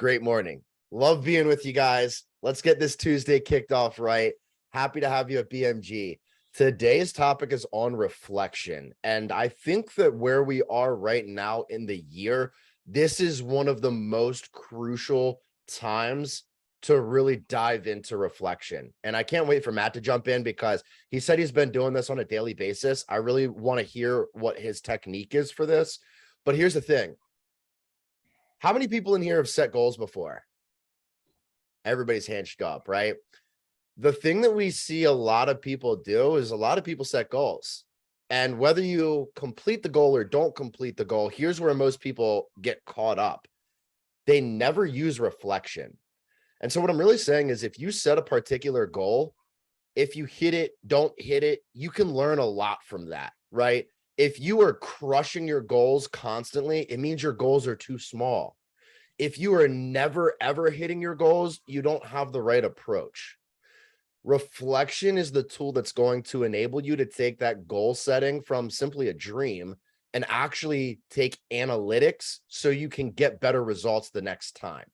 Great morning. Love being with you guys. Let's get this Tuesday kicked off right. Happy to have you at BMG. Today's topic is on reflection. And I think that where we are right now in the year, this is one of the most crucial times to really dive into reflection. And I can't wait for Matt to jump in because he said he's been doing this on a daily basis. I really want to hear what his technique is for this. But here's the thing. How many people in here have set goals before? Everybody's hand should go up, right? The thing that we see a lot of people do is a lot of people set goals. And whether you complete the goal or don't complete the goal, here's where most people get caught up. They never use reflection. And so what I'm really saying is if you set a particular goal, if you hit it, don't hit it, you can learn a lot from that, right? If you are crushing your goals constantly, it means your goals are too small. If you are never, ever hitting your goals, you don't have the right approach. Reflection is the tool that's going to enable you to take that goal setting from simply a dream and actually take analytics so you can get better results the next time.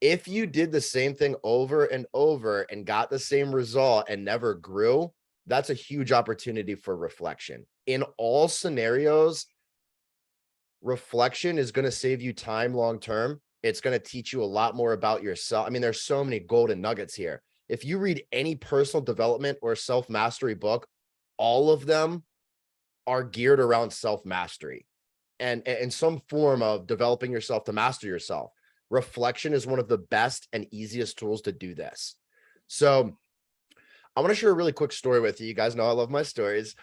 If you did the same thing over and over and got the same result and never grew, that's a huge opportunity for reflection. In all scenarios, reflection is going to save you time long term. It's going to teach you a lot more about yourself. I mean, there's so many golden nuggets here. If you read any personal development or self-mastery book, all of them are geared around self-mastery and in some form of developing yourself to master yourself. Reflection is one of the best and easiest tools to do this. So I want to share a really quick story with you. You guys know I love my stories.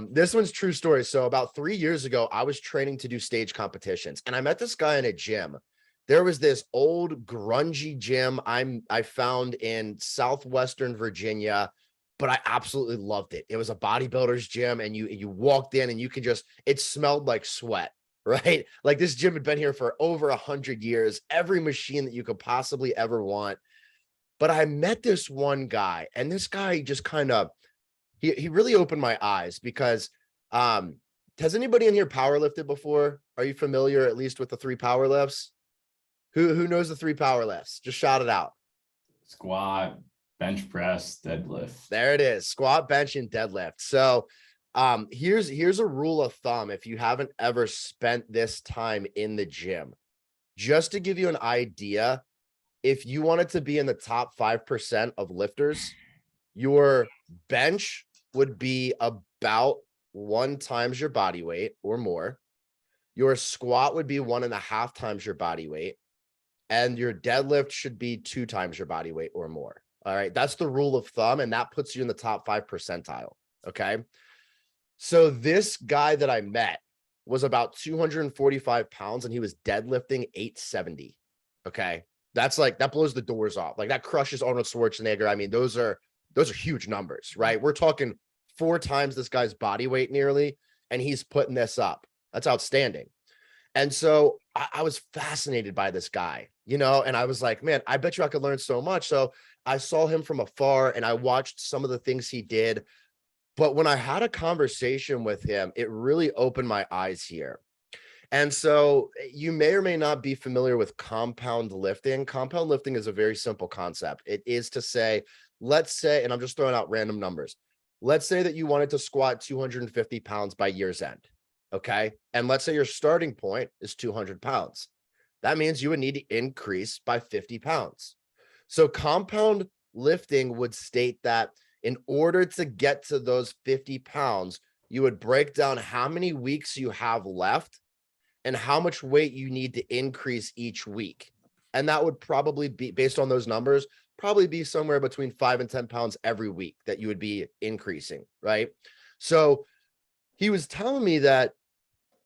This one's true story. So about 3 years ago, I was training to do stage competitions and I met this guy in a gym. There was this old grungy gym I found in Southwestern Virginia, but I absolutely loved it. It was a bodybuilder's gym and you walked in and you could just, it smelled like sweat, right? Like this gym had been here for over 100 years, every machine that you could possibly ever want. But I met this one guy and this guy just kind of, he really opened my eyes because has anybody in here power lifted before? Are you familiar at least with the 3 power lifts? Who knows the 3 power lifts? Just shout it out. Squat, bench press, deadlift. There it is. Squat, bench, and deadlift. So here's a rule of thumb if you haven't ever spent this time in the gym. Just to give you an idea, if you wanted to be in the top 5% of lifters, your bench would be about 1 times your body weight or more. Your squat would be 1.5 times your body weight. And your deadlift should be 2 times your body weight or more. All right. That's the rule of thumb. And that puts you in the top 5 percentile. Okay. So this guy that I met was about 245 pounds and he was deadlifting 870. Okay. That's like, that blows the doors off. Like that crushes Arnold Schwarzenegger. I mean, those are huge numbers, right? We're talking 4 times this guy's body weight nearly, and he's putting this up. That's outstanding. And so I was fascinated by this guy, you know, and I was like, man, I bet you I could learn so much. So I saw him from afar and I watched some of the things he did. But when I had a conversation with him, it really opened my eyes here. And so you may or may not be familiar with compound lifting. Compound lifting is a very simple concept. It is to say, let's say, and I'm just throwing out random numbers. Let's say that you wanted to squat 250 pounds by year's end. Okay. And let's say your starting point is 200 pounds. That means you would need to increase by 50 pounds. So compound lifting would state that in order to get to those 50 pounds, you would break down how many weeks you have left and how much weight you need to increase each week. And that would probably be, based on those numbers, probably be somewhere between 5 and 10 pounds every week that you would be increasing, right? So he was telling me that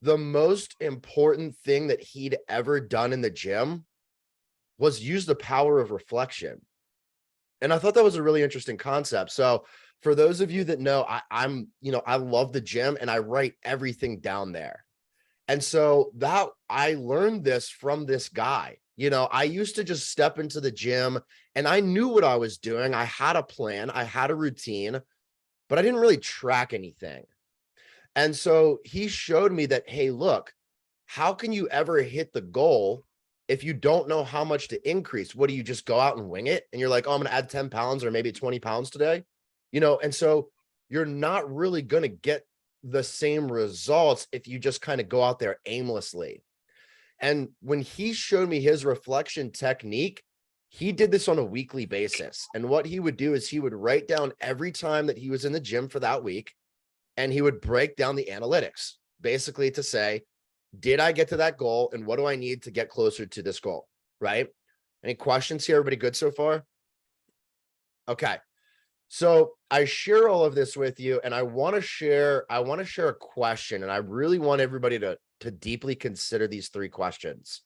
the most important thing that he'd ever done in the gym was use the power of reflection. And I thought that was a really interesting concept. So for those of you that know, I love the gym and I write everything down there. And so that I learned this from this guy. You know, I used to just step into the gym and I knew what I was doing. I had a plan, I had a routine, but I didn't really track anything. And so he showed me that, hey, look, how can you ever hit the goal if you don't know how much to increase, what do you just go out and wing it? And you're like, oh, I'm going to add 10 pounds or maybe 20 pounds today, and so you're not really going to get the same results if you just kind of go out there aimlessly. And when he showed me his reflection technique, he did this on a weekly basis. And what he would do is he would write down every time that he was in the gym for that week, and he would break down the analytics basically to say, did I get to that goal? And what do I need to get closer to this goal? Right? Any questions here? Everybody good so far? Okay. So I share all of this with you, and I want to share a question, and I really want everybody to deeply consider these 3 questions.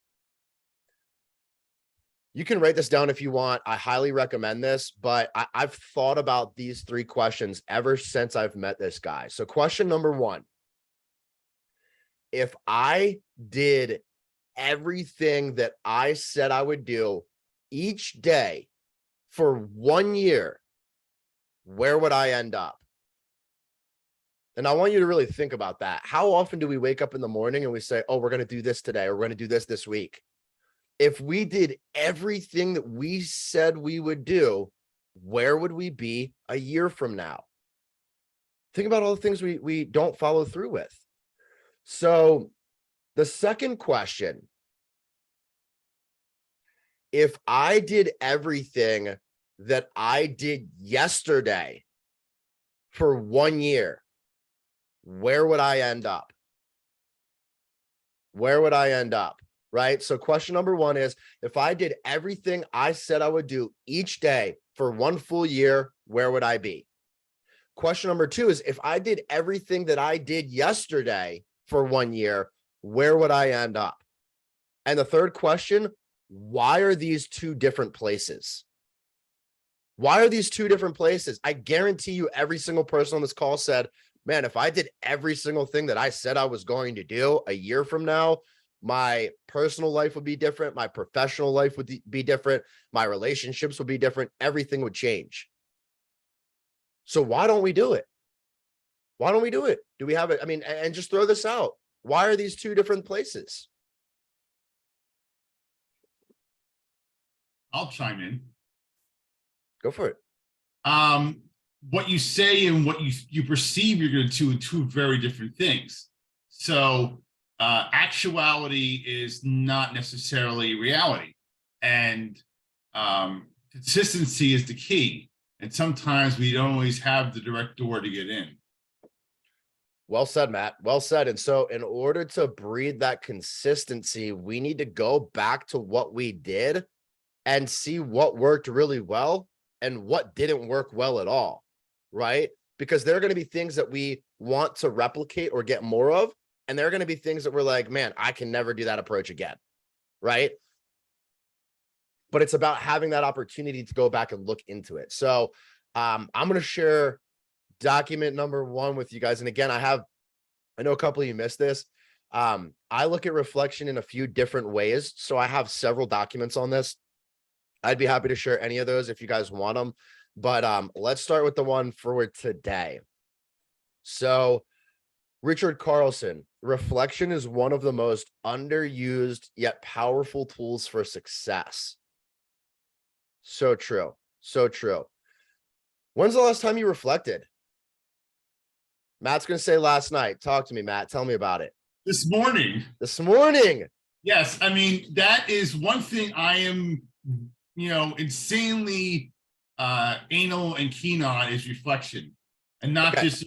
You can write this down if you want. I highly recommend this, but I've thought about these 3 questions ever since I've met this guy. So question number 1, if I did everything that I said I would do each day for 1 year, where would I end up? And I want you to really think about that. How often do we wake up in the morning and we say, oh, we're going to do this today, or we're going to do this week? If we did everything that we said we would do, where would we be a year from now? Think about all the things we don't follow through with. So the second question, if I did everything that I did yesterday for 1 year, where would I end up? Where would I end up? Right? So question number 1 is, if I did everything I said I would do each day for 1 full year, where would I be? Question number 2 is, if I did everything that I did yesterday for 1 year, where would I end up? And the third question, why are these 2 different places? Why are these 2 different places? I guarantee you every single person on this call said, man, if I did every single thing that I said I was going to do a year from now, my personal life would be different. My professional life would be different. My relationships would be different. Everything would change. So why don't we do it? Why don't we do it? Do we have it? I mean, and just throw this out. Why are these 2 different places? I'll chime in. Go for it. What you say and what you perceive you're going to do are 2 very different things. So actuality is not necessarily reality, and consistency is the key. And sometimes we don't always have the direct door to get in. Well said, Matt. Well said. And so in order to breed that consistency, we need to go back to what we did and see what worked really well and what didn't work well at all, right? Because there are going to be things that we want to replicate or get more of, and there are going to be things that we're like, man, I can never do that approach again, right? But it's about having that opportunity to go back and look into it. So I'm going to share document number 1 with you guys. And again, I know a couple of you missed this. I look at reflection in a few different ways. So I have several documents on this. I'd be happy to share any of those if you guys want them. But let's start with the one for today. So Richard Carlson, reflection is one of the most underused yet powerful tools for success. So true. So true. When's the last time you reflected? Matt's going to say last night. Talk to me, Matt. Tell me about it. This morning. This morning. Yes. I mean, that is one thing I am, insanely anal and keen on, is reflection, and not just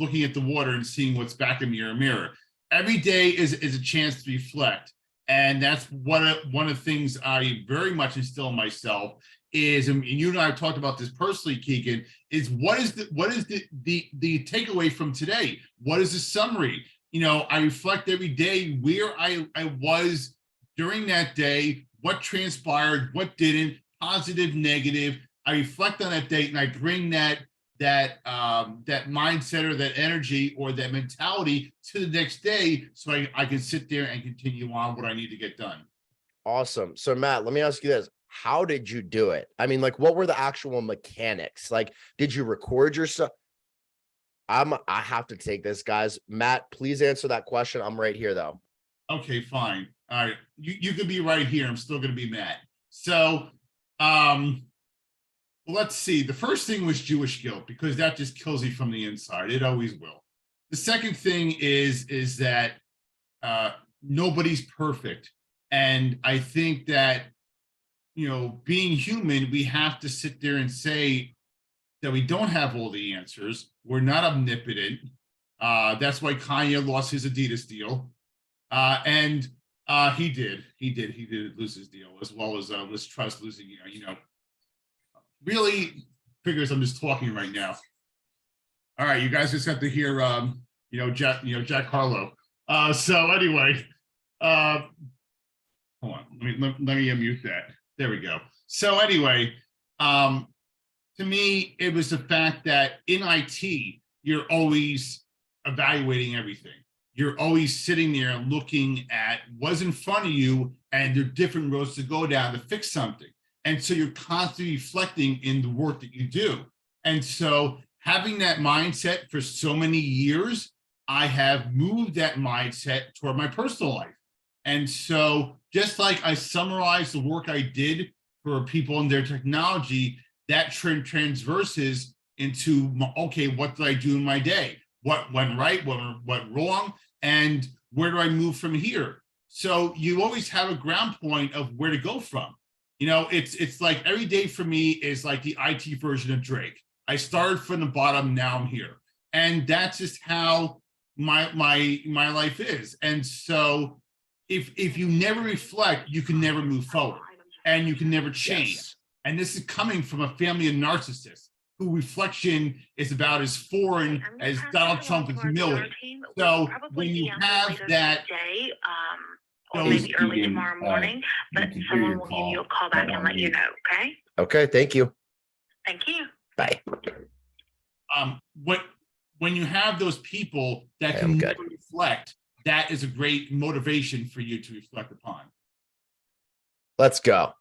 looking at the water and seeing what's back in your mirror. Every day is a chance to reflect. And that's one of the things I very much instill in myself is, and you and I have talked about this personally, Keegan, is what is the takeaway from today? What is the summary? I reflect every day where I was during that day, what transpired, what didn't, positive, negative. I reflect on that day, and I bring that mindset or that energy or that mentality to the next day, so I can sit there and continue on what I need to get done. Awesome. So Matt, let me ask you this. How did you do it? I mean, like, what were the actual mechanics? Like, did you record yourself? I have to take this, guys. Matt, please answer that question. I'm right here though. Okay, fine. All right. You could be right here. I'm still gonna be mad. So let's see. The first thing was Jewish guilt, because that just kills you from the inside. It always will. The second thing is that nobody's perfect. And I think that, being human, we have to sit there and say that we don't have all the answers. We're not omnipotent. That's why Kanye lost his Adidas deal. And he did lose his deal, as well as Liz Truss losing, really figures I'm just talking right now. All right, you guys just have to hear, Jack Harlow. So anyway, hold on, let me unmute that. There we go. So anyway, to me, it was the fact that in IT, you're always evaluating everything. You're always sitting there looking at what's in front of you, and there are different roads to go down to fix something. And so you're constantly reflecting in the work that you do. And so having that mindset for so many years, I have moved that mindset toward my personal life. And so just like I summarized the work I did for people in their technology, that transverses into, okay, what did I do in my day? What went right, what went wrong, and where do I move from here? So you always have a ground point of where to go from. It's like every day for me is like the IT version of Drake. I started from the bottom, now I'm here. And that's just how my life is. And so if you never reflect, you can never move forward, and you can never change. Yes. And this is coming from a family of narcissists, who reflection is about as foreign as Donald Trump is million. So when you have that, or maybe early tomorrow morning, but someone will give you a call back and let you know, okay? Okay, thank you. Thank you. Bye. when you have those people that I'm can good. never reflect, that is a great motivation for you to reflect upon. Let's go.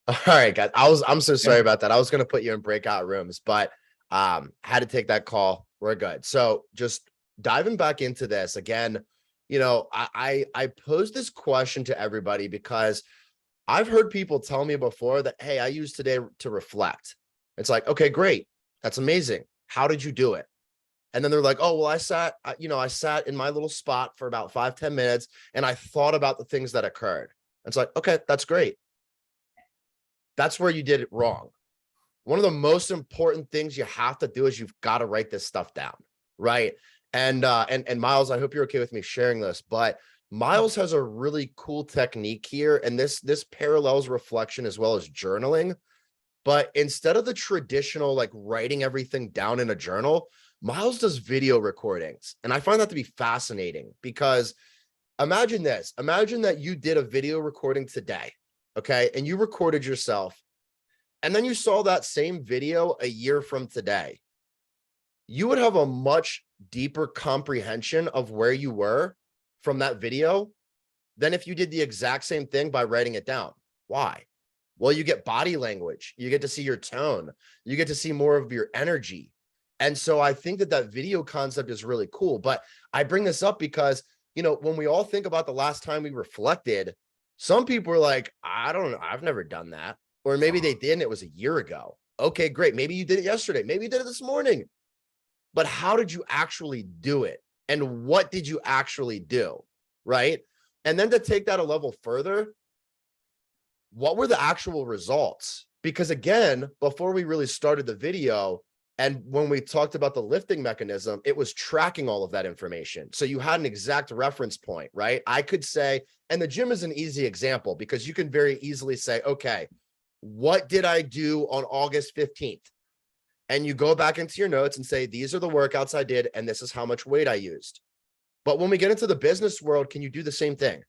All right, guys. I'm so sorry about that. I was gonna put you in breakout rooms, but had to take that call. We're good. So just diving back into this again, I posed this question to everybody because I've heard people tell me before that, hey, I use today to reflect. It's like, okay, great. That's amazing. How did you do it? And then they're like, oh, well, I sat in my little spot for about 5-10 minutes and I thought about the things that occurred. It's like, okay, that's great. That's where you did it wrong. One of the most important things you have to do is you've got to write this stuff down, right? And Miles, I hope you're okay with me sharing this, but Miles has a really cool technique here, and this parallels reflection as well as journaling. But instead of the traditional like writing everything down in a journal, Miles does video recordings, and I find that to be fascinating because imagine this: imagine that you did a video recording today, okay, and you recorded yourself, and then you saw that same video a year from today. You would have a much deeper comprehension of where you were from that video than if you did the exact same thing by writing it down. Why? Well, you get body language, you get to see your tone, you get to see more of your energy. And so I think that video concept is really cool. But I bring this up because, when we all think about the last time we reflected, some people are like, I don't know, I've never done that. Or maybe they did and it was a year ago. Okay, great. Maybe you did it yesterday. Maybe you did it this morning. But how did you actually do it? And what did you actually do? Right? And then to take that a level further, what were the actual results? Because again, before we really started the video, and when we talked about the lifting mechanism, it was tracking all of that information. So you had an exact reference point, right? I could say, and the gym is an easy example because you can very easily say, okay, what did I do on August 15th? And you go back into your notes and say, these are the workouts I did, and this is how much weight I used. But when we get into the business world, can you do the same thing?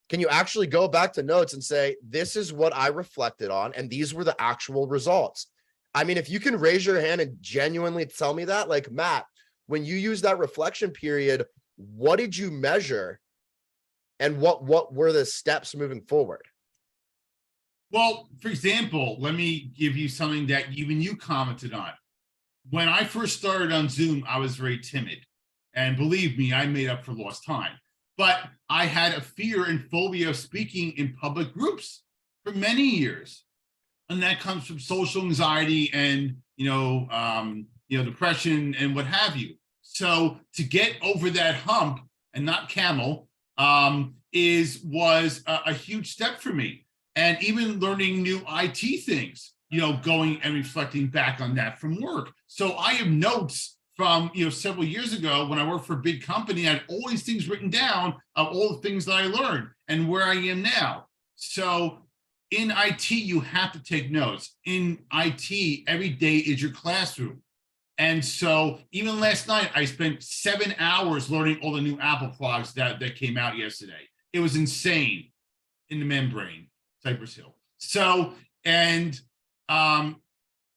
Can you actually go back to notes and say, this is what I reflected on, and these were the actual results? I mean, if you can raise your hand and genuinely tell me that, like, Matt, when you use that reflection period, what did you measure and what were the steps moving forward? Well, for example, let me give you something that even you commented on. When I first started on Zoom, I was very timid. And believe me, I made up for lost time. but I had a fear and phobia of speaking in public groups for many years. And that comes from social anxiety and, depression and what have you. So to get over that hump and not camel was a huge step for me. And even learning new IT things, going and reflecting back on that from work. So I have notes from, several years ago when I worked for a big company. I had all these things written down of all the things that I learned and where I am now. So in IT, you have to take notes. In IT, every day is your classroom. And so even last night, I spent 7 hours learning all the new Apple products that came out yesterday. It was insane in the membrane, Cypress Hill. So, and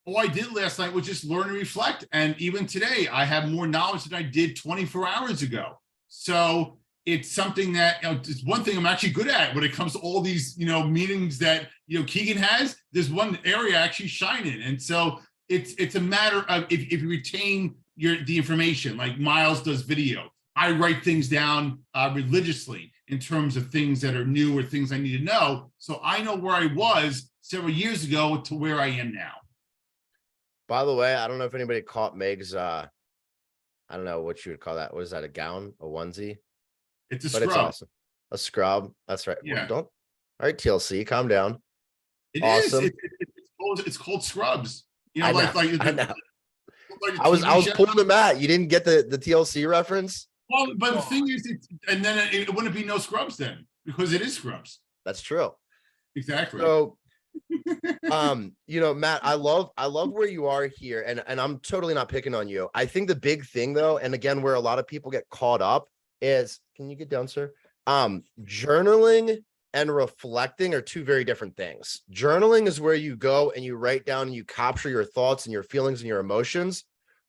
all I did last night was just learn and reflect. And even today, I have more knowledge than I did 24 hours ago. So it's something that, it's one thing I'm actually good at when it comes to all these, meetings that, Keegan has. There's one area I actually shine in. And so it's a matter of if you retain the information, like Miles does video. I write things down religiously in terms of things that are new or things I need to know. So I know where I was several years ago to where I am now. By the way, I don't know if anybody caught Meg's, I don't know what you would call that. What is that? A gown, a onesie? It's a But scrub. it's awesome. A scrub. That's right. Yeah. Don't. All right, TLC, calm down. It Awesome. is. It's called scrubs. I know, like I know. like a I was TV show. pulling them at. You didn't get the TLC reference? Well, but the thing is, and then it wouldn't be no scrubs then, because it is scrubs. That's true. Exactly. So, Matt, I love where you are here, and I'm totally not picking on you. I think the big thing though, and again, where a lot of people get caught up is, can you get down, sir? Journaling and reflecting are two very different things. Journaling is where you go and you write down and you capture your thoughts and your feelings and your emotions.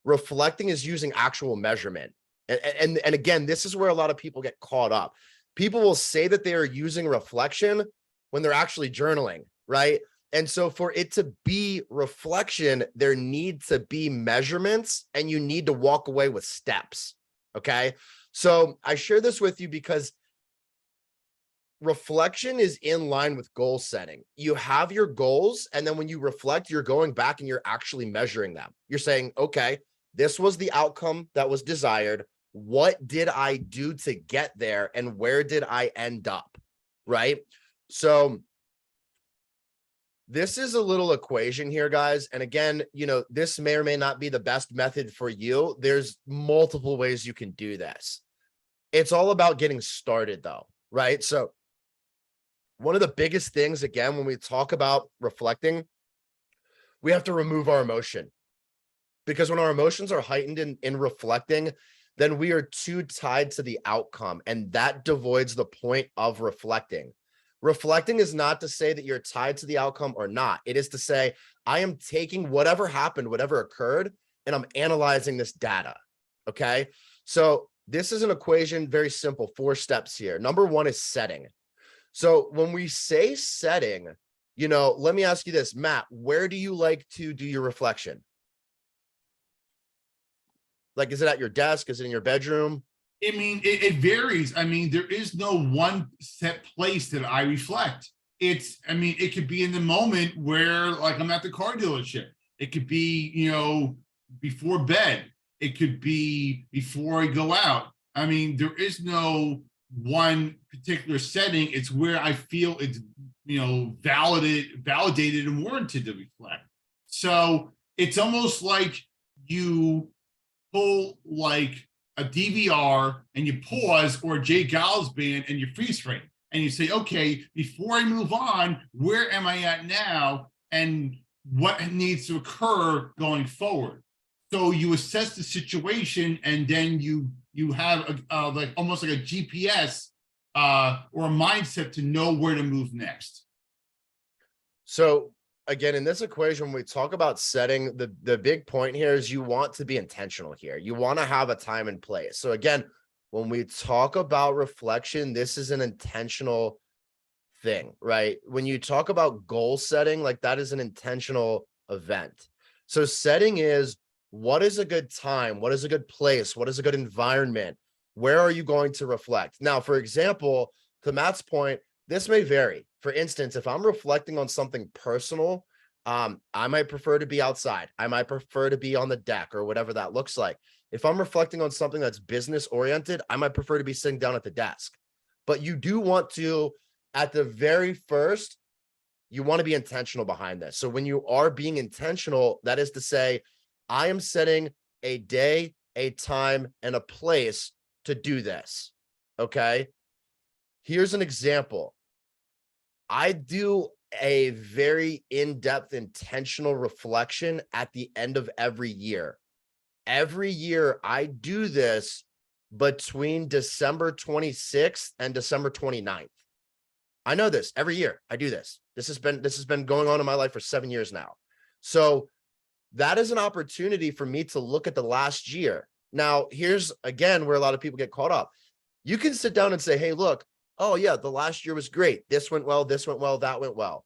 Reflecting is using actual measurement. And again, this is where a lot of people get caught up. People will say that they are using reflection when they're actually journaling, right? And so for it to be reflection, there need to be measurements and you need to walk away with steps, okay? So I share this with you because reflection is in line with goal setting. You have your goals, and then when you reflect, you're going back and you're actually measuring them. You're saying, okay, this was the outcome that was desired. What did I do to get there? And where did I end up? Right? So this is a little equation here, guys. And again, this may or may not be the best method for you. There's multiple ways you can do this. It's all about getting started though, right? So one of the biggest things, again, when we talk about reflecting, we have to remove our emotion. Because when our emotions are heightened in reflecting, then we are too tied to the outcome, and that devoids the point of reflecting. Reflecting is not to say that you're tied to the outcome or not. It is to say, I am taking whatever happened, whatever occurred, and I'm analyzing this data, okay? So this is an equation, very simple, 4 steps here. Number 1 is setting. So when we say setting, let me ask you this, Matt, where do you like to do your reflection? Like, is it at your desk? Is it in your bedroom? I mean, it varies. I mean, there is no one set place that I reflect. It could be in the moment where, like, I'm at the car dealership. It could be, before bed. It could be before I go out. I mean, there is no one particular setting. It's where I feel it's, validated and warranted to reflect. So it's almost like you pull like a DVR and you pause, or a Jay Giles band, and you freeze frame and you say, okay, before I move on, where am I at now? And what needs to occur going forward? So you assess the situation, and then you have like almost like a GPS or a mindset to know where to move next. So again, in this equation, when we talk about setting, the big point here is you want to be intentional here. You want to have a time and place. So again, when we talk about reflection, this is an intentional thing, right? When you talk about goal setting, like, that is an intentional event. So setting is, what is a good time? What is a good place? What is a good environment Where are you going to reflect? Now, for example, to Matt's point, this may vary. For instance, if I'm reflecting on something personal, I might prefer to be outside. I might prefer to be on the deck or whatever that looks like. If I'm reflecting on something that's business oriented, I might prefer to be sitting down at the desk. But you do want to, at the very first, you want to be intentional behind this. So when you are being intentional, that is to say, I am setting a day, a time, and a place to do this. Okay. Here's an example. I do a very in-depth intentional reflection at the end of every year. Every year I do this between December 26th and December 29th. I know this every year. I do this. This has been going on in my life for 7 years now. So that is an opportunity for me to look at the last year. Now, here's again where a lot of people get caught up. You can sit down and say, hey, look, oh yeah, the last year was great. This went well, that went well.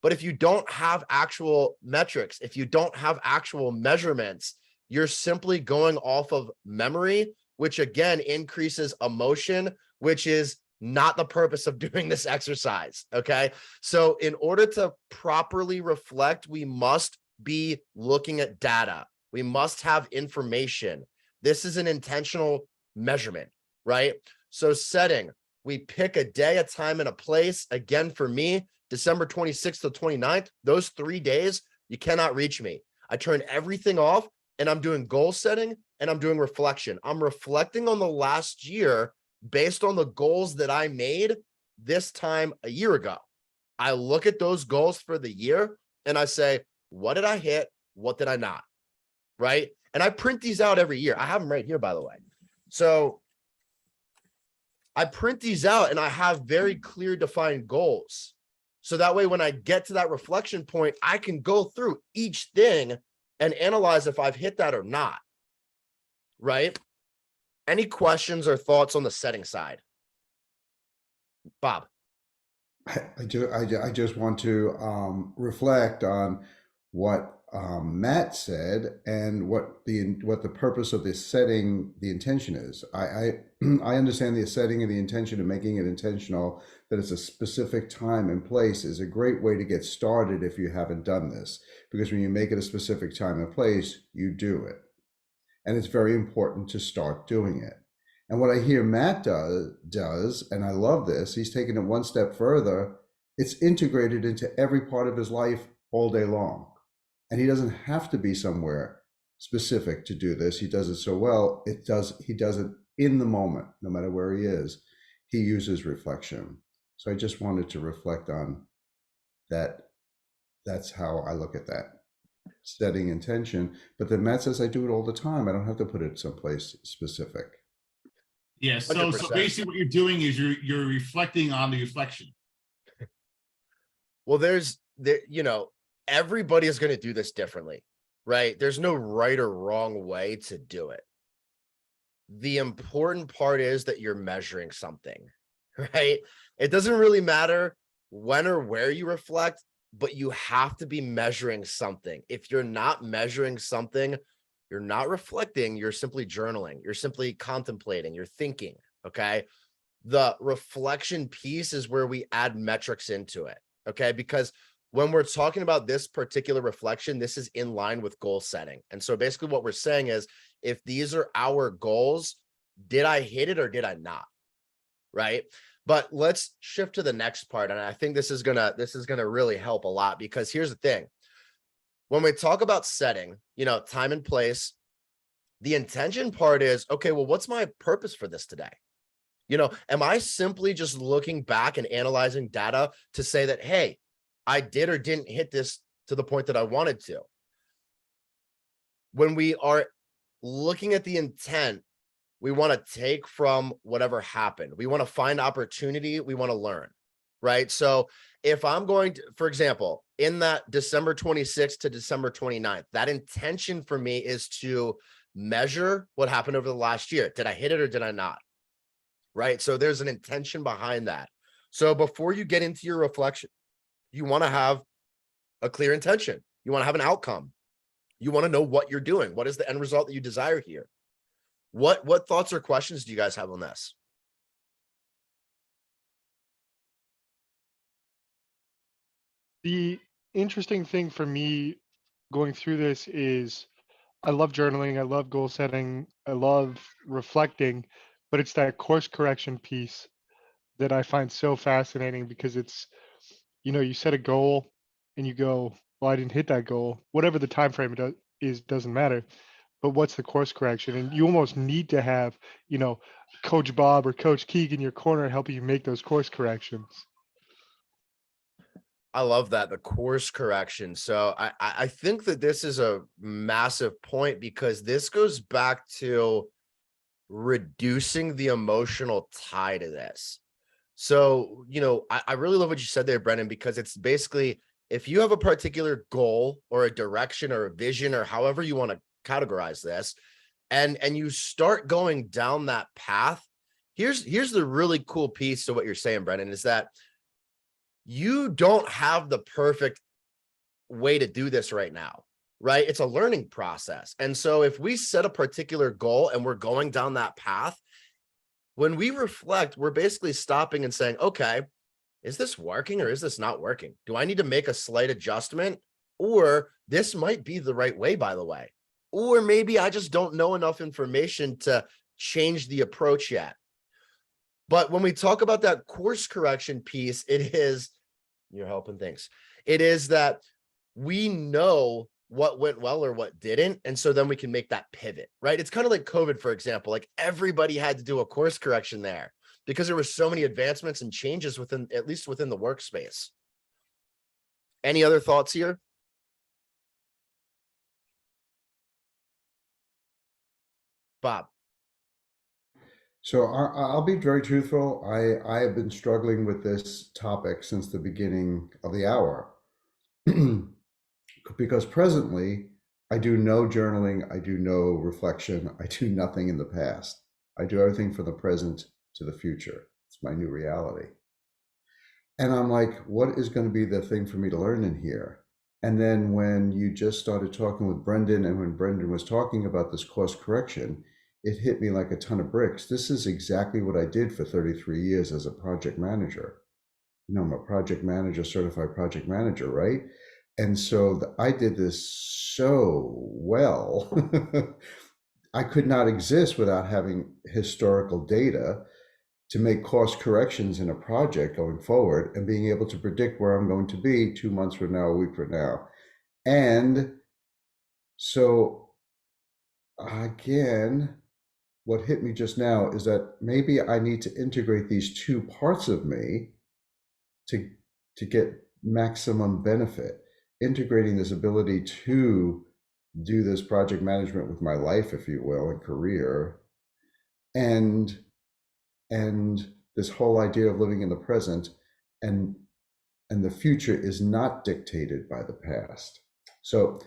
But if you don't have actual metrics, if you don't have actual measurements, you're simply going off of memory, which again increases emotion, which is not the purpose of doing this exercise. Okay. So in order to properly reflect, we must be looking at data. We must have information. This is an intentional measurement, right? So setting, we pick a day, a time, and a place. Again, for me, December 26th to 29th, those 3 days, you cannot reach me. I turn everything off and I'm doing goal setting and I'm doing reflection. I'm reflecting on the last year based on the goals that I made this time a year ago. I look at those goals for the year and I say, what did I hit? What did I not? Right? And I print these out every year. I have them right here, by the way. So I print these out and I have very clear defined goals. So that way, when I get to that reflection point, I can go through each thing and analyze if I've hit that or not. Right? Any questions or thoughts on the setting side? Bob. I just want to reflect on what Matt said and what the purpose of this setting, the intention is. I understand the setting and the intention of making it intentional, that it's a specific time and place is a great way to get started if you haven't done this, because when you make it a specific time and place, you do it. And it's very important to start doing it. And what I hear Matt does, and I love this, he's taken it one step further. It's integrated into every part of his life all day long. And he doesn't have to be somewhere specific to do this. He does it so well. He does it in the moment, no matter where he is. He uses reflection. So I just wanted to reflect on that. That's how I look at that. Setting intention. But then Matt says I do it all the time. I don't have to put it someplace specific. Yeah, so 100%. basically what you're doing is you're reflecting on the reflection. Well, everybody is going to do this differently, right? There's no right or wrong way to do it. The important part is that you're measuring something, right? It doesn't really matter when or where you reflect, but you have to be measuring something. If you're not measuring something, you're not reflecting, you're simply journaling, you're simply contemplating, you're thinking, okay? The reflection piece is where we add metrics into it, okay? Because when we're talking about this particular reflection, this is in line with goal setting. And so basically what we're saying is, if these are our goals, did I hit it or did I not? Right? But let's shift to the next part. And I think this is gonna really help a lot, because here's the thing. When we talk about setting, time and place, the intention part is, okay, well, what's my purpose for this today? Am I simply just looking back and analyzing data to say that, hey, I did or didn't hit this to the point that I wanted to? When we are looking at the intent, we want to take from whatever happened. We want to find opportunity. We want to learn, right? So if I'm going to, for example, in that December 26th to December 29th, that intention for me is to measure what happened over the last year. Did I hit it or did I not? Right? So there's an intention behind that. So before you get into your reflection, you want to have a clear intention. You want to have an outcome. You want to know what you're doing. What is the end result that you desire here? What thoughts or questions do you guys have on this? The interesting thing for me going through this is I love journaling, I love goal setting, I love reflecting, but it's that course correction piece that I find so fascinating because it's, you set a goal and you go, well, I didn't hit that goal. Whatever the time frame is doesn't matter. But what's the course correction? And you almost need to have, Coach Bob or Coach Keeg in your corner helping you make those course corrections. I love that, the course correction. So I think that this is a massive point because this goes back to reducing the emotional tie to this. So, I really love what you said there, Brendan, because it's basically if you have a particular goal or a direction or a vision or however you want to categorize this, and you start going down that path, here's the really cool piece to what you're saying, Brendan, is that you don't have the perfect way to do this right now, right? It's a learning process. And so if we set a particular goal and we're going down that path, when we reflect, we're basically stopping and saying, okay, is this working or is this not working? Do I need to make a slight adjustment? Or this might be the right way, by the way. Or maybe I just don't know enough information to change the approach yet. But when we talk about that course correction piece, it is, you're helping things. It is that we know what went well or what didn't. And so then we can make that pivot, right? It's kind of like COVID, for example, like everybody had to do a course correction there because there were so many advancements and changes within, at least within the workspace. Any other thoughts here? Bob. So I'll be very truthful. I have been struggling with this topic since the beginning of the hour because presently I do no journaling, I do no reflection, I do nothing in the past. I do everything from the present to the future. It's my new reality. And I'm like, what is going to be the thing for me to learn in here? And then when you just started talking with Brendan and when Brendan was talking about this course correction, it hit me like a ton of bricks. This is exactly what I did for 33 years as a project manager. I'm a project manager, certified project manager, right? And so I did this so well. I could not exist without having historical data to make course corrections in a project going forward and being able to predict where I'm going to be 2 months from now, a week from now. And so again, what hit me just now is that maybe I need to integrate these two parts of me to get maximum benefit. Integrating this ability to do this project management with my life, if you will, and career, and this whole idea of living in the present, and the future is not dictated by the past. So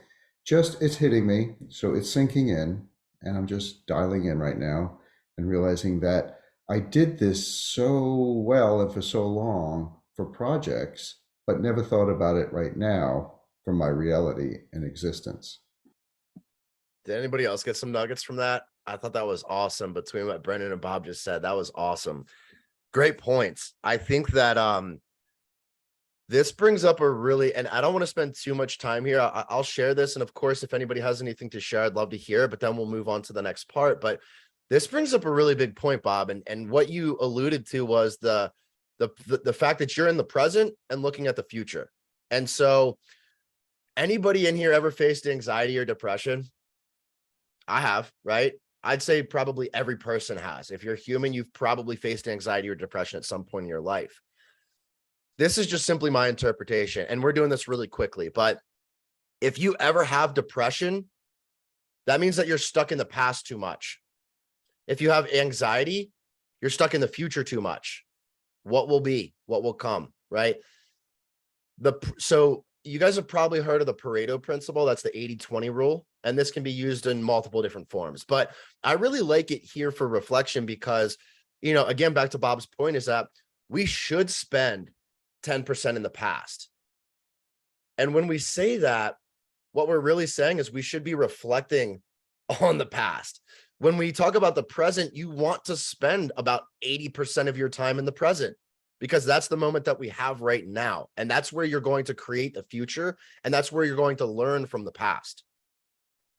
just it's hitting me, so it's sinking in. And I'm just dialing in right now and realizing that I did this so well and for so long for projects, but never thought about it right now for my reality and existence. Did anybody else get some nuggets from that? I thought that was awesome. Between what Brendan and Bob just said, that was awesome. Great points. I think that this brings up a really, and I don't want to spend too much time here. I'll share this. And of course, if anybody has anything to share, I'd love to hear it, but then we'll move on to the next part. But this brings up a really big point, Bob. And what you alluded to was the fact that you're in the present and looking at the future. And so anybody in here ever faced anxiety or depression? I have, right? I'd say probably every person has. If you're human, you've probably faced anxiety or depression at some point in your life. This is just simply my interpretation, and we're doing this really quickly. But if you ever have depression, that means that you're stuck in the past too much. If you have anxiety, you're stuck in the future too much. What will be, what will come, right? So you guys have probably heard of the Pareto principle. That's the 80-20 rule. And this can be used in multiple different forms. But I really like it here for reflection because, again, back to Bob's point is that we should spend 10% in the past. And when we say that, what we're really saying is we should be reflecting on the past. When we talk about the present, you want to spend about 80% of your time in the present, because that's the moment that we have right now. And that's where you're going to create the future. And that's where you're going to learn from the past.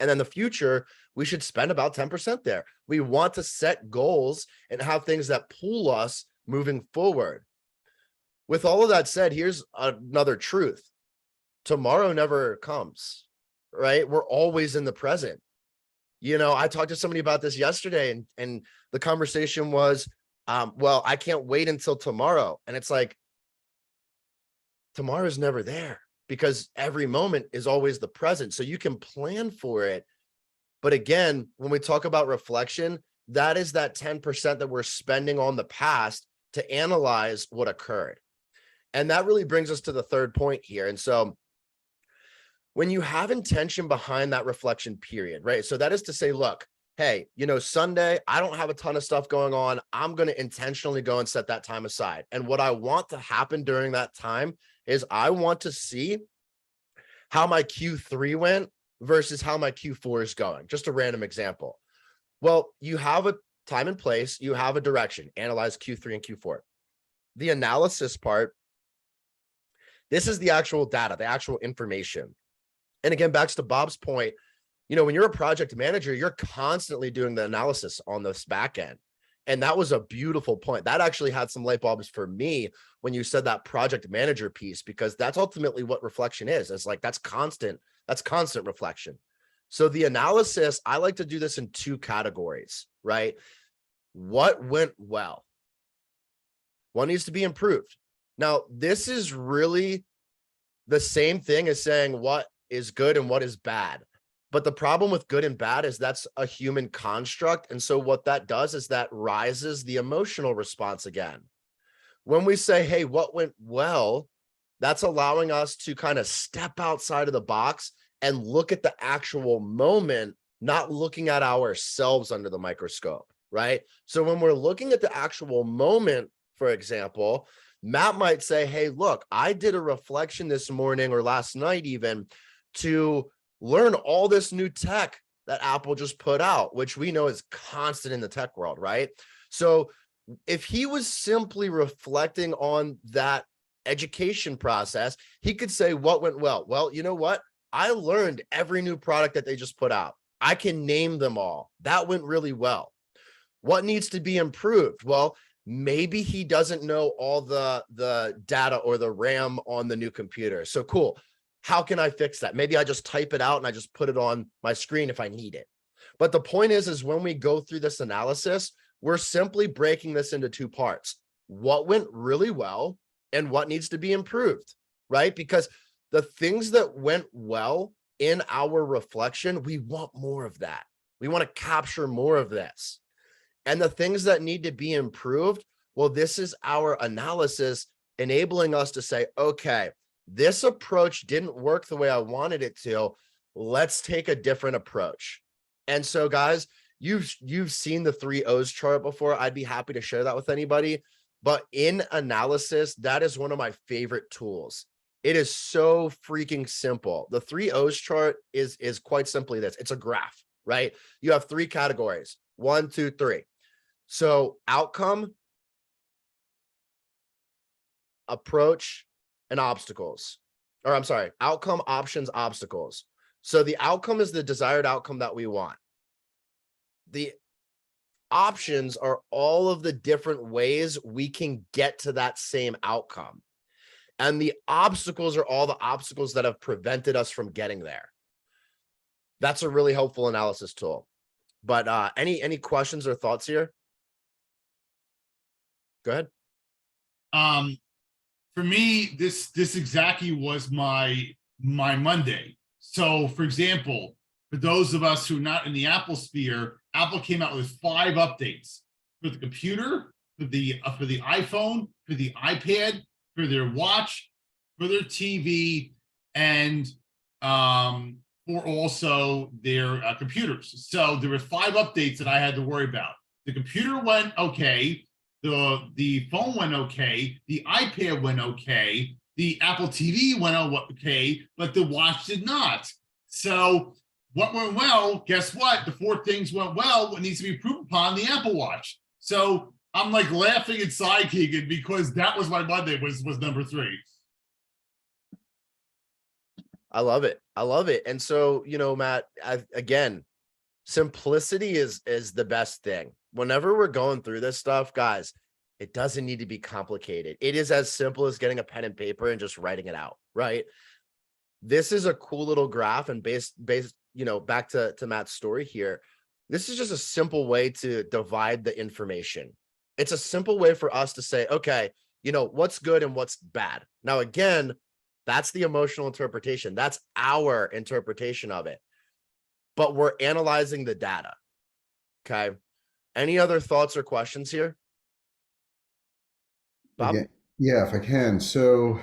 And then the future, we should spend about 10% there. We want to set goals and have things that pull us moving forward. With all of that said, here's another truth. Tomorrow never comes, right? We're always in the present. You know, I talked to somebody about this yesterday, and the conversation was, well, I can't wait until tomorrow. And it's like, tomorrow's never there, because every moment is always the present. So you can plan for it. But again, when we talk about reflection, that is that 10% that we're spending on the past to analyze what occurred. And that really brings us to the third point here. And so when you have intention behind that reflection period, right? So that is to say, look, hey, you know, Sunday, I don't have a ton of stuff going on. I'm going to intentionally go and set that time aside. And what I want to happen during that time is I want to see how my Q3 went versus how my Q4 is going. Just a random example. Well, you have a time and place, you have a direction, analyze Q3 and Q4. The analysis part, this is the actual data, the actual information. And again, back to Bob's point, you know, when you're a project manager, you're constantly doing the analysis on this back end. And that was a beautiful point. That actually had some light bulbs for me when you said that project manager piece, because that's ultimately what reflection is. It's like, that's constant reflection. So the analysis, I like to do this in two categories, right? What went well? What needs to be improved? Now, this is really the same thing as saying what is good and what is bad. But the problem with good and bad is that's a human construct. And so what that does is that rises the emotional response again. When we say, hey, what went well, that's allowing us to kind of step outside of the box and look at the actual moment, not looking at ourselves under the microscope, right? So when we're looking at the actual moment, for example, Matt might say, hey, look, I did a reflection this morning or last night even to learn all this new tech that Apple just put out, which we know is constant in the tech world, right? So if he was simply reflecting on that education process, he could say, what went well? Well, you know what? I learned every new product that they just put out. I can name them all. That went really well. What needs to be improved? Well, maybe he doesn't know all the data or the RAM on the new computer. So cool. How can I fix that? Maybe I just type it out and I just put it on my screen if I need it. But the point is when we go through this analysis, we're simply breaking this into two parts. What went really well and what needs to be improved, right? Because the things that went well in our reflection, we want more of that. We want to capture more of this. And the things that need to be improved, well, this is our analysis enabling us to say, okay, this approach didn't work the way I wanted it to. Let's take a different approach. And so, guys, you've seen the 3 O's chart before. I'd be happy to share that with anybody. But in analysis, that is one of my favorite tools. It is so freaking simple. The 3 O's chart is quite simply this. It's a graph, right? You have 3 categories, 1, 2, 3. So outcome, approach, and obstacles. Or I'm sorry, outcome, options, obstacles. So the outcome is the desired outcome that we want. The options are all of the different ways we can get to that same outcome. And the obstacles are all the obstacles that have prevented us from getting there. That's a really helpful analysis tool. But any questions or thoughts here? Go ahead. For me, this exactly was my Monday. So, for example, for those of us who are not in the Apple sphere, Apple came out with 5 updates for the computer, for the iPhone, for the iPad, for their watch, for their TV, and for also their computers. So there were 5 updates that I had to worry about. The computer went okay. The phone went okay, the iPad went okay, the Apple TV went okay, but the watch did not. So what went well, guess what? The 4 things went well. What needs to be improved upon the Apple Watch. So I'm like laughing inside, Keegan, because that was my Monday was number 3. I love it. I love it. And so, Matt, again, simplicity is the best thing. Whenever we're going through this stuff, guys, it doesn't need to be complicated. It is as simple as getting a pen and paper and just writing it out, right? This is a cool little graph, and based, back to Matt's story here, this is just a simple way to divide the information. It's a simple way for us to say, okay, what's good and what's bad. Now, again, that's the emotional interpretation. That's our interpretation of it. But we're analyzing the data. Okay. Any other thoughts or questions here? Bob? Again, yeah, if I can. So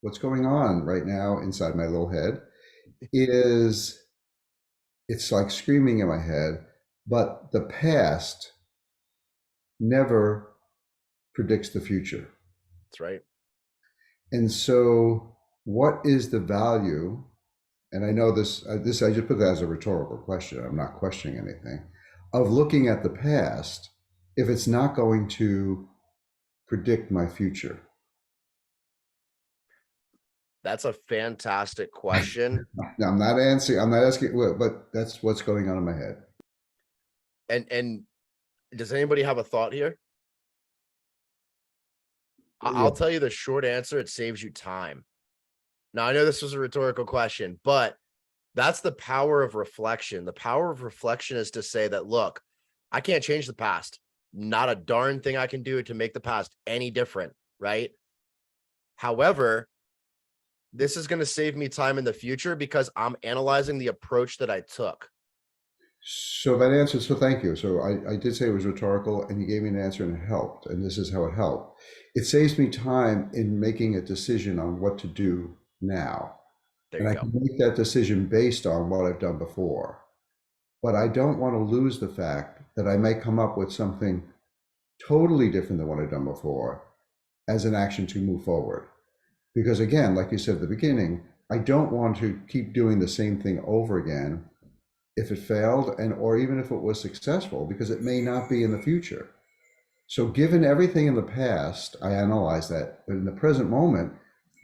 what's going on right now inside my little head is it's like screaming in my head, but the past never predicts the future. That's right. And so what is the value? And I know this I just put that as a rhetorical question. I'm not questioning anything of looking at the past if it's not going to predict my future. That's a fantastic question. Now, I'm not asking, but that's what's going on in my head. And does anybody have a thought here? I'll tell you the short answer. It saves you time. Now, I know this was a rhetorical question, but that's the power of reflection. The power of reflection is to say that, look, I can't change the past. Not a darn thing I can do to make the past any different, right? However, this is going to save me time in the future because I'm analyzing the approach that I took. So that answer, so thank you. So I did say it was rhetorical, and you gave me an answer and it helped. And this is how it helped. It saves me time in making a decision on what to do now. There And you I go. can make that decision based on what I've done before. But I don't want to lose the fact that I may come up with something totally different than what I've done before as an action to move forward. Because again, like you said at the beginning, I don't want to keep doing the same thing over again if it failed or even if it was successful, because it may not be in the future. So given everything in the past, I analyze that, but in the present moment,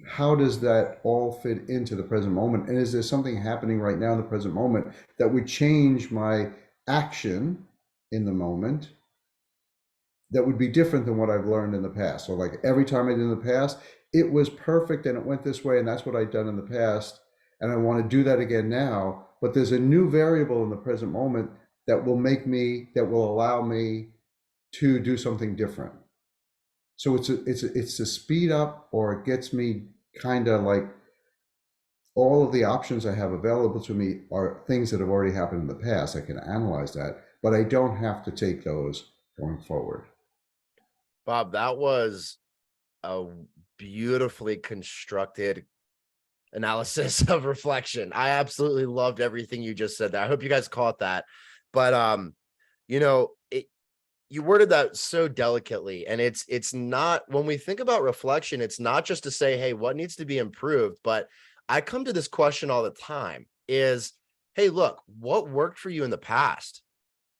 how does that all fit into the present moment? And is there something happening right now in the present moment that would change my action in the moment that would be different than what I've learned in the past? So like every time I did in the past, it was perfect and it went this way, and that's what I'd done in the past, and I want to do that again now, but there's a new variable in the present moment that will allow me to do something different. So it's a speed up, or it gets me kind of like all of the options I have available to me are things that have already happened in the past. I can analyze that, but I don't have to take those going forward. Bob, that was a beautifully constructed analysis of reflection. I absolutely loved everything you just said there. I hope you guys caught that. But you worded that so delicately, and it's not, when we think about reflection, it's not just to say, hey, what needs to be improved? But I come to this question all the time is, hey, look, what worked for you in the past?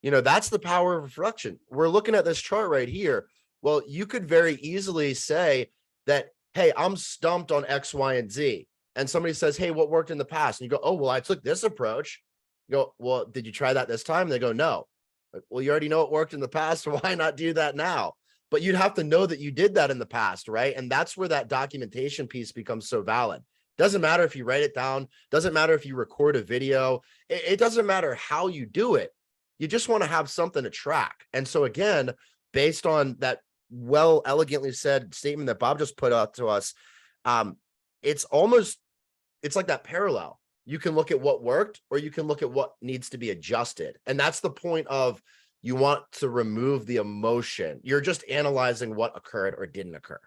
That's the power of reflection. We're looking at this chart right here. Well, you could very easily say that, hey, I'm stumped on X, Y, and Z. And somebody says, hey, what worked in the past? And you go, oh, well, I took this approach. You go, well, did you try that this time? And they go, no. Like, well, you already know it worked in the past. So why not do that now? But you'd have to know that you did that in the past, right? And that's where that documentation piece becomes so valid. Doesn't matter if you write it down. Doesn't matter if you record a video. It doesn't matter how you do it. You just want to have something to track. And so again, based on that well elegantly said statement that Bob just put out to us, it's like that parallel. You can look at what worked, or you can look at what needs to be adjusted. And that's the point of, you want to remove the emotion. You're just analyzing what occurred or didn't occur.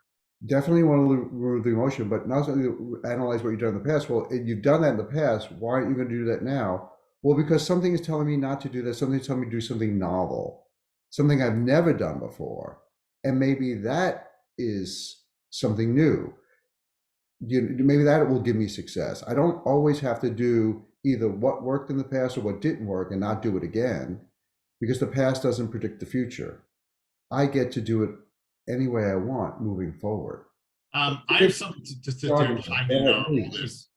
Definitely want to remove the emotion, but not only analyze what you've done in the past. Well, you've done that in the past. Why aren't you going to do that now? Well, because something is telling me not to do that. Something is telling me to do something novel, something I've never done before. And maybe that is something new. Maybe that will give me success. I don't always have to do either what worked in the past or what didn't work and not do it again, because the past doesn't predict the future. I get to do it any way I want moving forward. I have something to sit there and chime in on all this.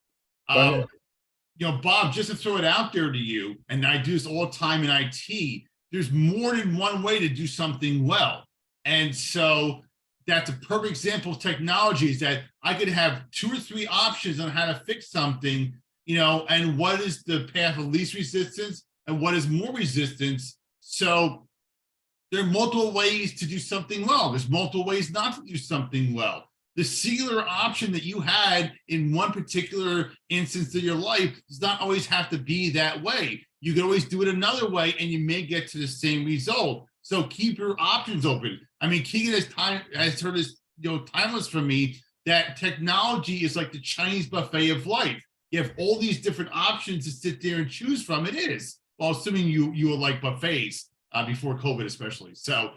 Bob, just to throw it out there to you, and I do this all the time in IT, there's more than one way to do something well. And so that's a perfect example of technology, is that I could have 2 or 3 options on how to fix something, and what is the path of least resistance and what is more resistance. So there are multiple ways to do something well. There's multiple ways not to do something well. The singular option that you had in one particular instance of your life does not always have to be that way. You can always do it another way and you may get to the same result. So keep your options open. I mean, Keegan has heard this, timeless from me, that technology is like the Chinese buffet of life. You have all these different options to sit there and choose from. It is. Well, assuming you will like buffets before COVID, especially. So,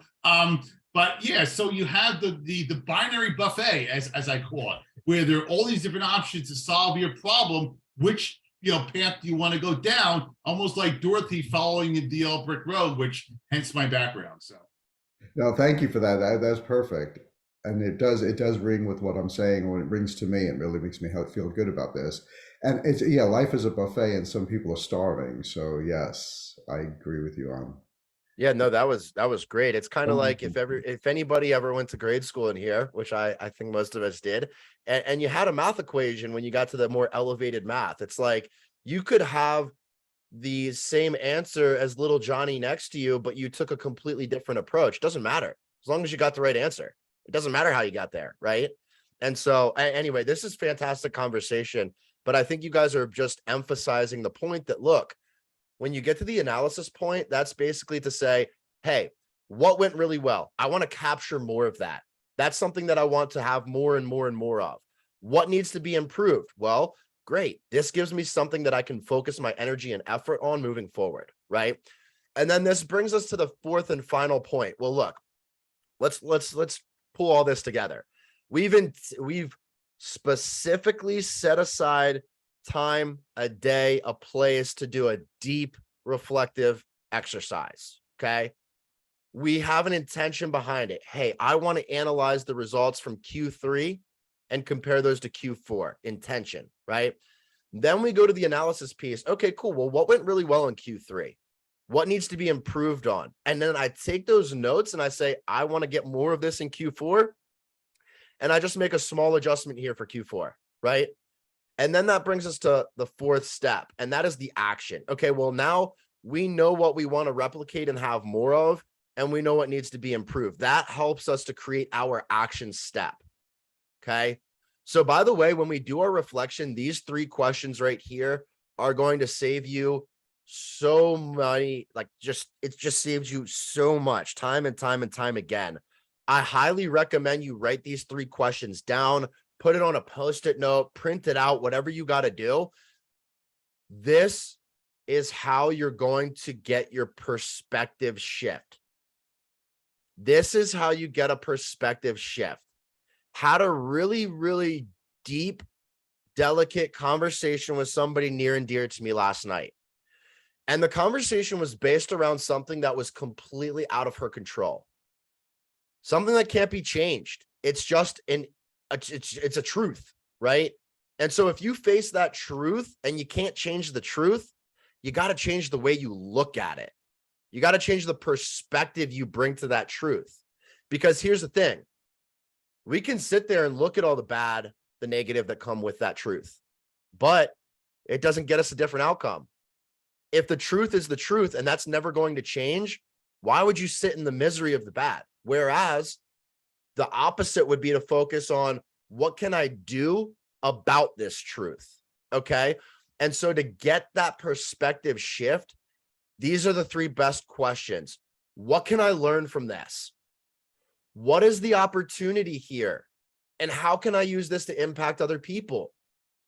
but yeah, so you have the binary buffet, as I call it, where there are all these different options to solve your problem. Which path do you want to go down? Almost like Dorothy following the yellow brick road, which hence my background. So, no, thank you for that. That's perfect, and it does ring with what I'm saying. When it rings to me, it really makes me feel good about this. And it's life is a buffet, and some people are starving. So yes, I agree with you on. Yeah, no, that was great. It's kind of like if anybody ever went to grade school in here, which I think most of us did, and you had a math equation when you got to the more elevated math, it's like you could have the same answer as little Johnny next to you, but you took a completely different approach. Doesn't matter as long as you got the right answer. It doesn't matter how you got there, right? And so anyway, this is fantastic conversation, but I think you guys are just emphasizing the point that, look, when you get to the analysis point, that's basically to say, hey, what went really well? I want to capture more of that. That's something that I want to have more and more and more of. What needs to be improved? Well, great. This gives me something that I can focus my energy and effort on moving forward, right? And then this brings us to the 4th and final point. Well, look, let's pull all this together. We've specifically set aside time, a day, a place to do a deep reflective exercise. Okay. We have an intention behind it. Hey, I want to analyze the results from Q3 and compare those to Q4. Intention, right? Then we go to the analysis piece. Okay, cool. Well, what went really well in Q3? What needs to be improved on? And then I take those notes and I say, I want to get more of this in Q4. And I just make a small adjustment here for Q4, right? And then that brings us to the 4th step, and that is the action. Okay, well, now we know what we want to replicate and have more of, and we know what needs to be improved. That helps us to create our action step. Okay, so by the way, when we do our reflection, these 3 questions right here are going to save you so many, it just saves you so much time and time and time again. I highly recommend you write these 3 questions down, put it on a Post-it note, print it out, whatever you got to do. This is how you're going to get your perspective shift. This is how you get a perspective shift. Had a really, really deep, delicate conversation with somebody near and dear to me last night. And the conversation was based around something that was completely out of her control. Something that can't be changed. It's just it's a truth, right? And so if you face that truth and you can't change the truth, you got to change the way you look at it. You got to change the perspective you bring to that truth. Because here's the thing. We can sit there and look at all the bad, the negative that come with that truth, but it doesn't get us a different outcome. If the truth is the truth and that's never going to change, why would you sit in the misery of the bad? Whereas the opposite would be to focus on what can I do about this truth? Okay. And so to get that perspective shift, these are the 3 best questions. What can I learn from this? What is the opportunity here? And how can I use this to impact other people?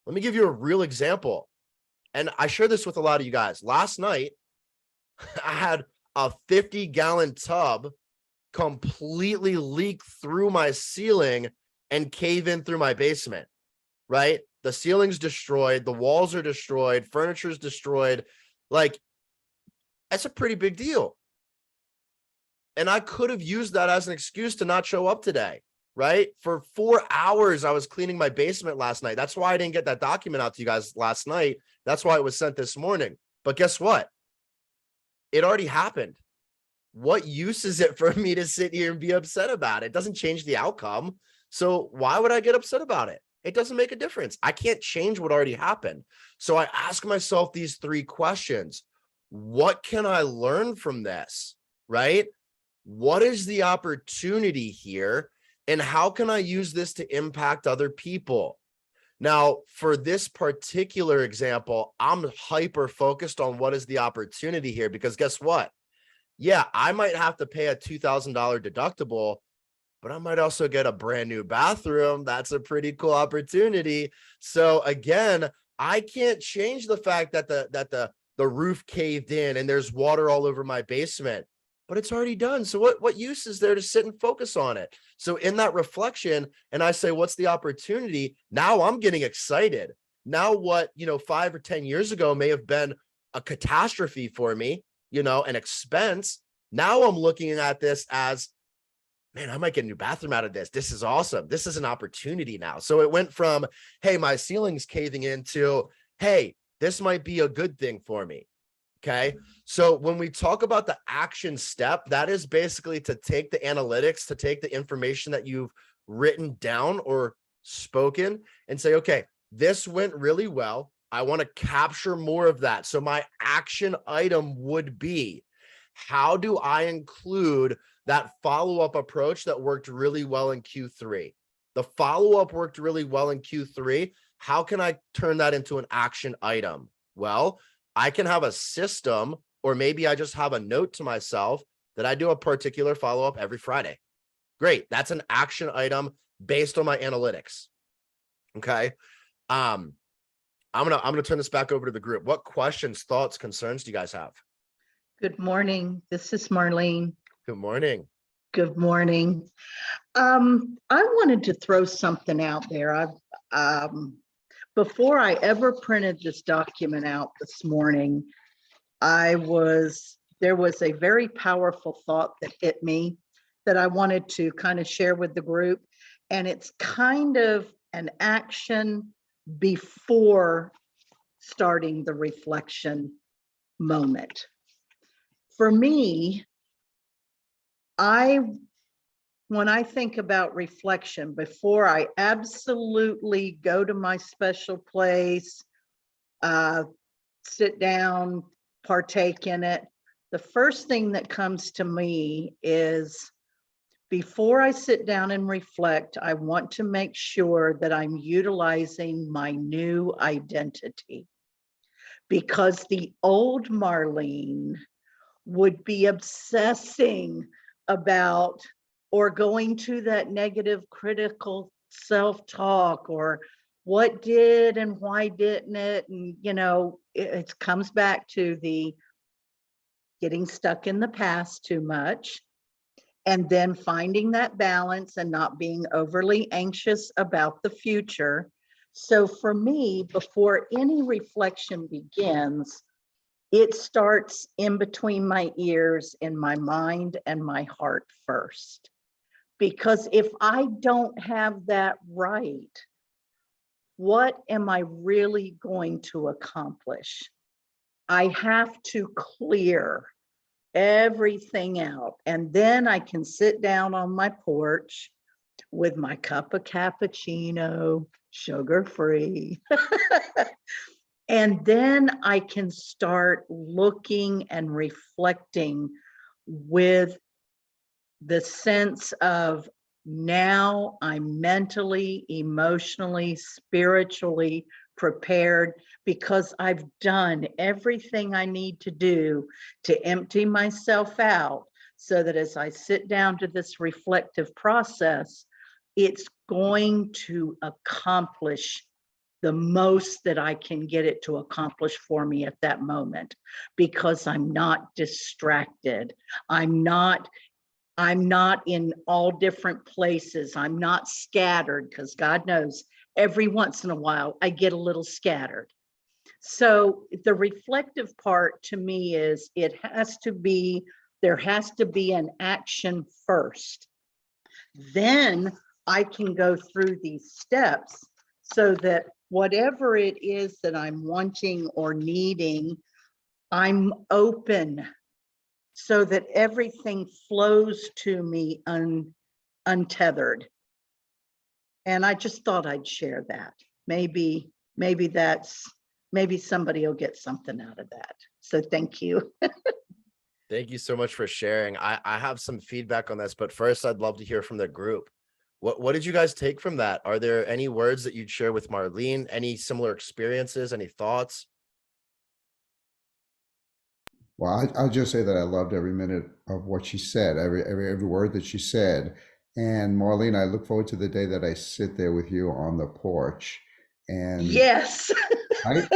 Let me give you a real example. And I share this with a lot of you guys. Last night, I had a 50-gallon tub completely leak through my ceiling and cave in through my basement, right? the ceiling's destroyed, the walls are destroyed, furniture's destroyed. Like, that's a pretty big deal. And I could have used that as an excuse to not show up today, right? For 4 hours, I was cleaning my basement last night. That's why I didn't get that document out to you guys last night. That's why it was sent this morning. But guess what? It already happened. What use is it for me to sit here and be upset about it? It doesn't change the outcome. So why would I get upset about it? It doesn't make a difference. I can't change what already happened. So I ask myself these 3 questions. What can I learn from this, right? What is the opportunity here? And how can I use this to impact other people? Now, for this particular example, I'm hyper focused on what is the opportunity here, because guess what? Yeah, I might have to pay a $2,000 deductible, but I might also get a brand new bathroom. That's a pretty cool opportunity. So again, I can't change the fact that the roof caved in and there's water all over my basement, but it's already done. So what use is there to sit and focus on it? So in that reflection, and I say, what's the opportunity? Now I'm getting excited. Now what, 5 or 10 years ago may have been a catastrophe for me, an expense. Now I'm looking at this as, man, I might get a new bathroom out of this. This is awesome. This is an opportunity now. So it went from, hey, my ceiling's caving in to, hey, this might be a good thing for me. Okay. So when we talk about the action step, that is basically to take the analytics, to take the information that you've written down or spoken and say, okay, this went really well. I want to capture more of that. So my action item would be, how do I include that follow-up approach that worked really well in Q3? The follow-up worked really well in Q3. How can I turn that into an action item? Well, I can have a system, or maybe I just have a note to myself that I do a particular follow-up every Friday. Great. That's an action item based on my analytics. Okay. I'm gonna turn this back over to the group. What questions, thoughts, concerns do you guys have? Good morning. This is Marlene. Good morning. Good morning. I wanted to throw something out there. Before I ever printed this document out this morning, there was a very powerful thought that hit me that I wanted to kind of share with the group. And it's kind of an action before starting the reflection moment. For me, when I think about reflection, before I absolutely go to my special place, sit down, partake in it, the first thing that comes to me is, before I sit down and reflect, I want to make sure that I'm utilizing my new identity, because the old Marlene would be obsessing about, or going to that negative critical self-talk, or what did and why didn't it? And, it comes back to the getting stuck in the past too much, and then finding that balance and not being overly anxious about the future. So for me, before any reflection begins, it starts in between my ears, in my mind and my heart first. Because if I don't have that right, what am I really going to accomplish? I have to clear everything out, and then I can sit down on my porch with my cup of cappuccino, sugar-free. And then I can start looking and reflecting with the sense of, now I'm mentally, emotionally, spiritually prepared, because I've done everything I need to do to empty myself out, so that as I sit down to this reflective process, it's going to accomplish the most that I can get it to accomplish for me at that moment, because I'm not distracted. I'm not in all different places. I'm not scattered, because God knows every once in a while, I get a little scattered. So the reflective part to me is there has to be an action first. Then I can go through these steps so that whatever it is that I'm wanting or needing, I'm open so that everything flows to me untethered. And I just thought I'd share that. Maybe somebody will get something out of that. So thank you. Thank you so much for sharing. I have some feedback on this, but first I'd love to hear from the group. What did you guys take from that? Are there any words that you'd share with Marlene? Any similar experiences? Any thoughts? Well, I'll just say that I loved every minute of what she said, every word that she said. And Marlene, I look forward to the day that I sit there with you on the porch. And Yes. I,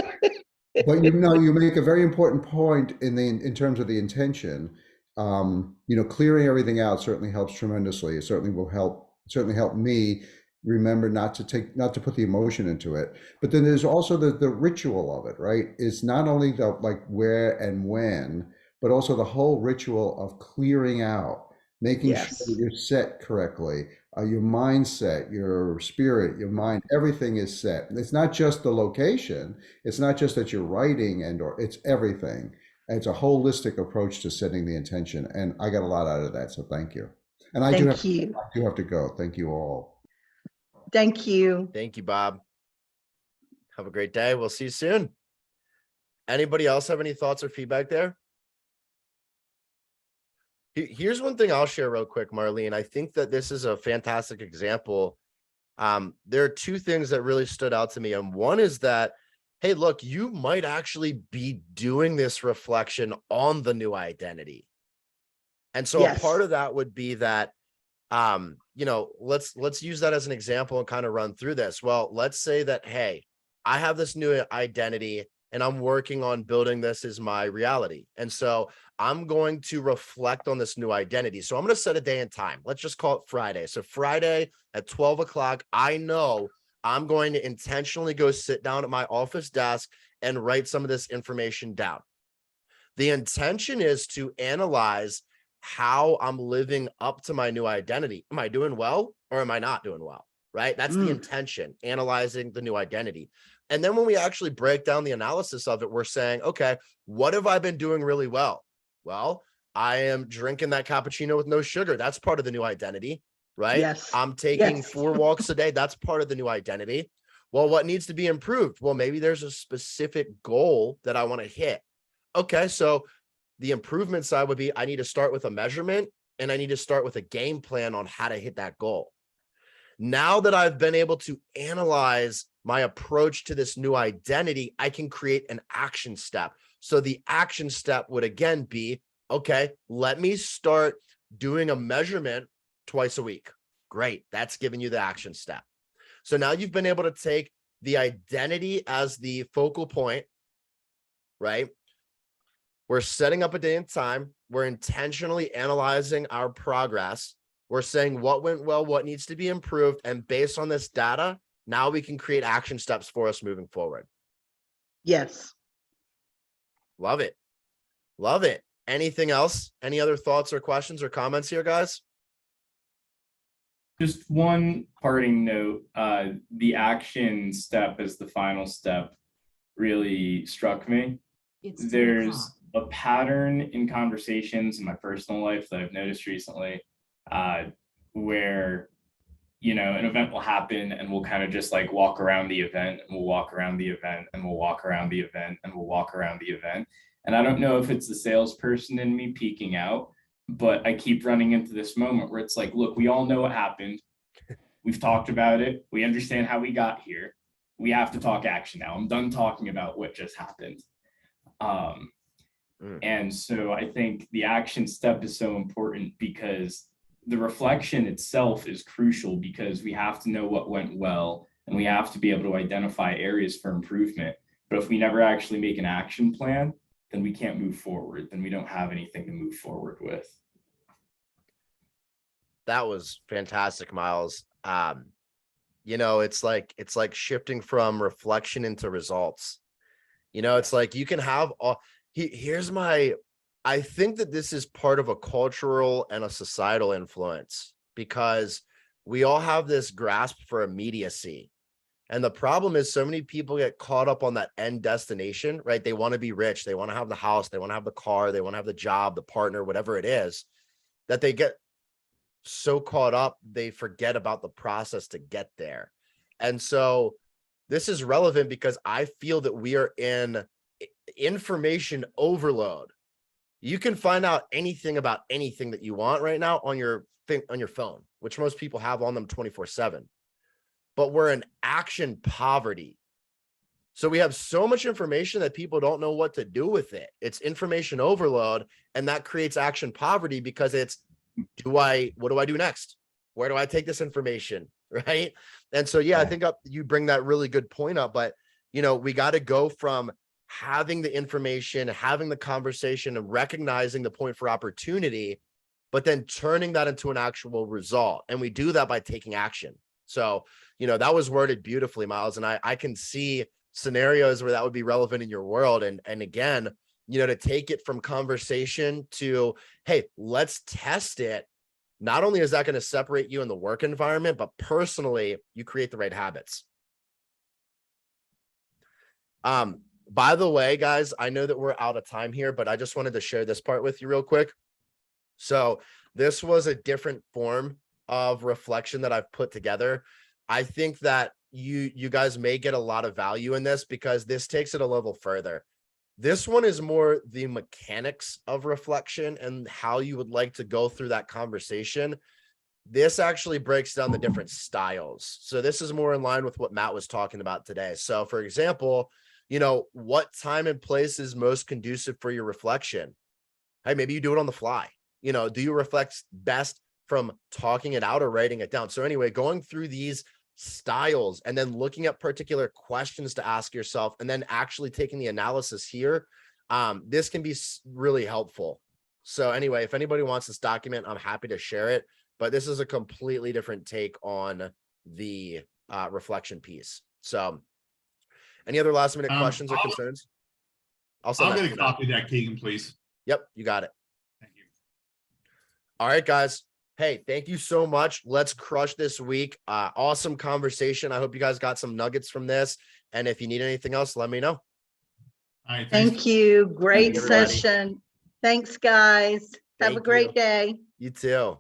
but you make a very important point in terms of the intention. Clearing everything out certainly helps tremendously. It certainly help me remember not to put the emotion into it. But then there's also the ritual of it, right? It's not only the like where and when, but also the whole ritual of clearing out, making sure Yes. that you're set correctly, your mindset, your spirit, your mind, everything is set. It's not just the location. It's not just that you're writing it's everything. It's a holistic approach to setting the intention. And I got a lot out of that. So thank you. And I do Thank you. have to go. Thank you all. Thank you. Thank you, Bob. Have a great day. We'll see you soon. Anybody else have any thoughts or feedback there? Here's one thing I'll share real quick, Marlene. I think that this is a fantastic example. There are two things that really stood out to me. And one is that, hey, look, you might actually be doing this reflection on the new identity. And so Yes. a part of that would be that, let's use that as an example and kind of run through this. Well, let's say that, hey, I have this new identity and I'm working on building this as my reality. And so I'm going to reflect on this new identity. So I'm going to set a day and time. Let's just call it Friday. So Friday at 12 o'clock, I know I'm going to intentionally go sit down at my office desk and write some of this information down. The intention is to analyze how I'm living up to my new identity. Am I doing well or am I not doing well? Right? That's the intention, analyzing the new identity. And then when we actually break down the analysis of it, we're saying, okay, what have I been doing really well? Well, I am drinking that cappuccino with no sugar. That's part of the new identity, right? Yes. I'm taking Yes. 4 walks a day. That's part of the new identity. Well, what needs to be improved? Well, maybe there's a specific goal that I want to hit. Okay, so the improvement side would be I need to start with a measurement and I need to start with a game plan on how to hit that goal. Now that I've been able to analyze my approach to this new identity, I can create an action step. So the action step would again be, okay, let me start doing a measurement twice a week. Great. That's giving you the action step. So now you've been able to take the identity as the focal point, right? We're setting up a day and time. We're intentionally analyzing our progress. We're saying what went well, what needs to be improved. And based on this data, now we can create action steps for us moving forward. Yes. Love it. Love it. Anything else? Any other thoughts or questions or comments here, guys? Just one parting note, the action step as the final step really struck me. There's a pattern in conversations in my personal life that I've noticed recently, where, an event will happen and we'll kind of just like walk around the event and we'll walk around the event and we'll walk around the event and we'll walk around the event. And I don't know if it's the salesperson in me peeking out, but I keep running into this moment where it's like, look, we all know what happened. We've talked about it. We understand how we got here. We have to talk action now. I'm done talking about what just happened. And so I think the action step is so important because the reflection itself is crucial because we have to know what went well and we have to be able to identify areas for improvement. But if we never actually make an action plan, then we can't move forward. Then we don't have anything to move forward with. That was fantastic, Miles. it's like shifting from reflection into results. It's like you can have all here's my I think that this is part of a cultural and a societal influence because we all have this grasp for immediacy. And the problem is so many people get caught up on that end destination, right? They want to be rich. They want to have the house. They want to have the car. They want to have the job, the partner, whatever it is, that they get so caught up, they forget about the process to get there. And so this is relevant because I feel that we are in information overload. You can find out anything about anything that you want right now on your phone, which most people have on them 24/7. But we're in action poverty. So we have so much information that people don't know what to do with it. It's information overload, and that creates action poverty because it's what do I do next? Where do I take this information? Right. And so, yeah, I think you bring that really good point up, but we got to go from having the information, having the conversation and recognizing the point for opportunity, but then turning that into an actual result. And we do that by taking action. So, that was worded beautifully, Miles. And I can see scenarios where that would be relevant in your world. And again, to take it from conversation to, hey, let's test it. Not only is that going to separate you in the work environment, but personally, you create the right habits. By the way, guys, I know that we're out of time here, but I just wanted to share this part with you real quick. So this was a different form of reflection that I've put together. I think that you guys may get a lot of value in this because this takes it a level further. This one is more the mechanics of reflection and how you would like to go through that conversation. This actually breaks down the different styles. So this is more in line with what Matt was talking about today. So for example, what time and place is most conducive for your reflection? Hey, maybe you do it on the fly. Do you reflect best from talking it out or writing it down? So anyway, going through these styles and then looking at particular questions to ask yourself and then actually taking the analysis here, this can be really helpful. So anyway, if anybody wants this document, I'm happy to share it, but this is a completely different take on the reflection piece. So any other last minute questions or concerns? I'll get a copy of that, Keegan, please. Yep, you got it. Thank you. All right, guys. Hey, thank you so much. Let's crush this week. Awesome conversation. I hope you guys got some nuggets from this. And if you need anything else, let me know. All right. Thank you. Great Thank you, everybody. session. Thanks, guys. Have a Thank great you. day. You too.